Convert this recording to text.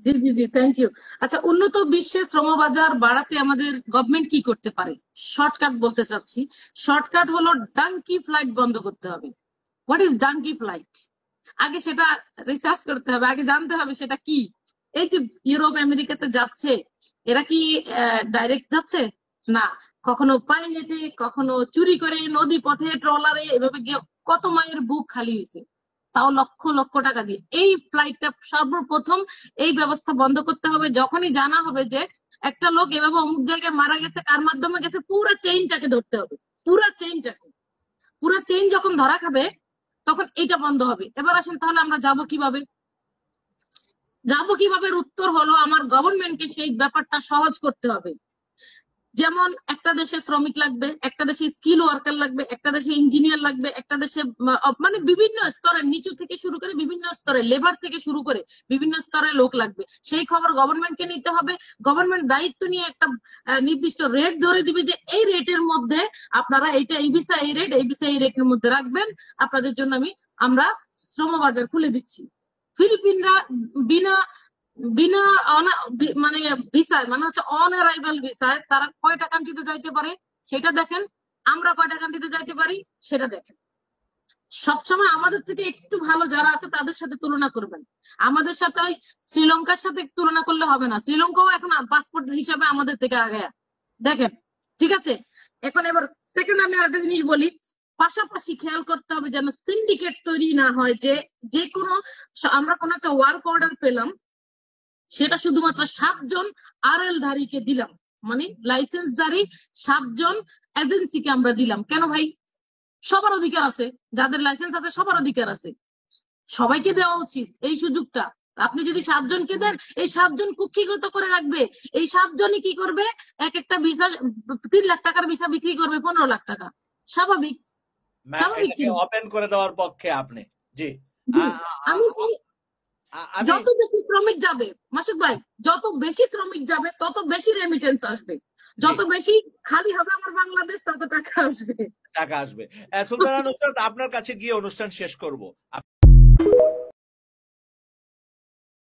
G G G, thank you. আচ্ছা, উন্নত বিশ্বে শ্রমবাজার বাড়াতে আমাদের গভর্নমেন্ট কি করতে পারে? শর্টকাট বলতে চাচ্ছি। শর্টকাট হলো ডাঙ্কি ফ্লাইট বন্ধ করতে হবে। What is donkey flight? আগে সেটা রিসার্চ করতে হবে, আগে জানতে হবে সেটা কি। এই যে ইউরোপ আমেরিকাতে যাচ্ছে, এরা কি ডাইরেক্ট যাচ্ছে? না, কখনো পায়ে হেঁটে, কখনো চুরি করে, নদী পথে, ট্রলারে, এভাবে গিয়ে কত মায়ের বুক খালি হয়েছে, তাও লক্ষ লক্ষ টাকা দিয়ে। এই ফ্লাইটটা সর্বপ্রথম এই ব্যবস্থা বন্ধ করতে হবে। যখনই জানা হবে যে একটা লোক এভাবে অমুক জায়গায় মারা গেছে, কার মাধ্যমে গেছে, পুরো চেইনটাকে ধরতে হবে। পুরো চেইনটাকে, পুরো চেইন যখন ধরা খাবে, তখন এটা বন্ধ হবে। এবার আসেন, তাহলে আমরা যাব কিভাবে? যাবো কিভাবে? উত্তর হলো, আমার গভর্নমেন্টকে সেই ব্যাপারটা সহজ করতে হবে। যেমন একটা দেশে শ্রমিক লাগবে, একটা দেশে স্কিল ওয়ার্কার লাগবে, একটা দেশে ইঞ্জিনিয়ার লাগবে, একটা দেশে মানে বিভিন্ন স্তরের, নিচু থেকে শুরু করে বিভিন্ন স্তরে, লেবার থেকে শুরু করে বিভিন্ন স্তরে লোক লাগবে। সেই খবর গভর্নমেন্টকে নিতে হবে। গভর্নমেন্ট দায়িত্ব নিয়ে একটা নির্দিষ্ট রেট ধরে দিবে যে এই রেটের মধ্যে আপনারা এইটা, এই ভিসা এই রেট, এই ভিসা এই রেটের মধ্যে রাখবেন, আপনাদের জন্য আমরা শ্রমবাজার খুলে দিচ্ছি। ফিলিপিনরা বিনা বিনা মানে ভিসায়, মানে হচ্ছে অন অ্যারাইভাল ভিসায় তারা কয়টা কান্ট্রিতে যাইতে পারে সেটা দেখেন। আমরা কয়টা কান্ট্রিতে যাইতে পারি সেটা দেখেন। সবসময় আমাদের থেকে একটু ভালো যারা আছে তাদের সাথে তুলনা করবেন। আমাদের সাথে ওই শ্রীলঙ্কার সাথে তুলনা করলে হবে না। শ্রীলঙ্কাও এখন পাসপোর্ট হিসাবে আমাদের থেকে আগে, দেখেন। ঠিক আছে, এখন এবার সেকেন্ড আমি আরেকটা জিনিস বলি। পাশাপাশি খেয়াল করতে হবে যেন সিন্ডিকেট তৈরি না হয়, যে যে কোনো, আমরা কোনো একটা ওয়ার্ক অর্ডার পেলাম, সেটা শুধুমাত্র 7 জন আরএল ধারীকে দিলাম, মানে লাইসেন্সধারী 7 জন এজেন্সিকে আমরা দিলাম। কেন ভাই? সবার অধিকার আছে, যাদের লাইসেন্স আছে সবার অধিকার আছে, সবাইকে দেওয়া উচিত এই সুযোগটা। আপনি যদি 7 জনকে দেন, এই 7 জন কুক্ষিগত করে রাখবে। এই 7 জনই কি করবে? এক একটা ভিসা, 3 লাখ টাকার ভিসা বিক্রি করবে 15 লাখ টাকা। স্বাভাবিক, স্বাভাবিক এটাকে কিনা? ওপেন করে দেওয়ার পক্ষে আপনি? জি। আমি আমি যত বেশি শ্রমিক যাবে, মাসুদ ভাই, যত বেশি শ্রমিক যাবে তত বেশি রেমিটেন্স আসবে, যত বেশি খালি হবে আমার বাংলাদেশ তত টাকা আসবে। সুলতানা নুসরাত, আপনার কাছে গিয়ে অনুষ্ঠান শেষ করব।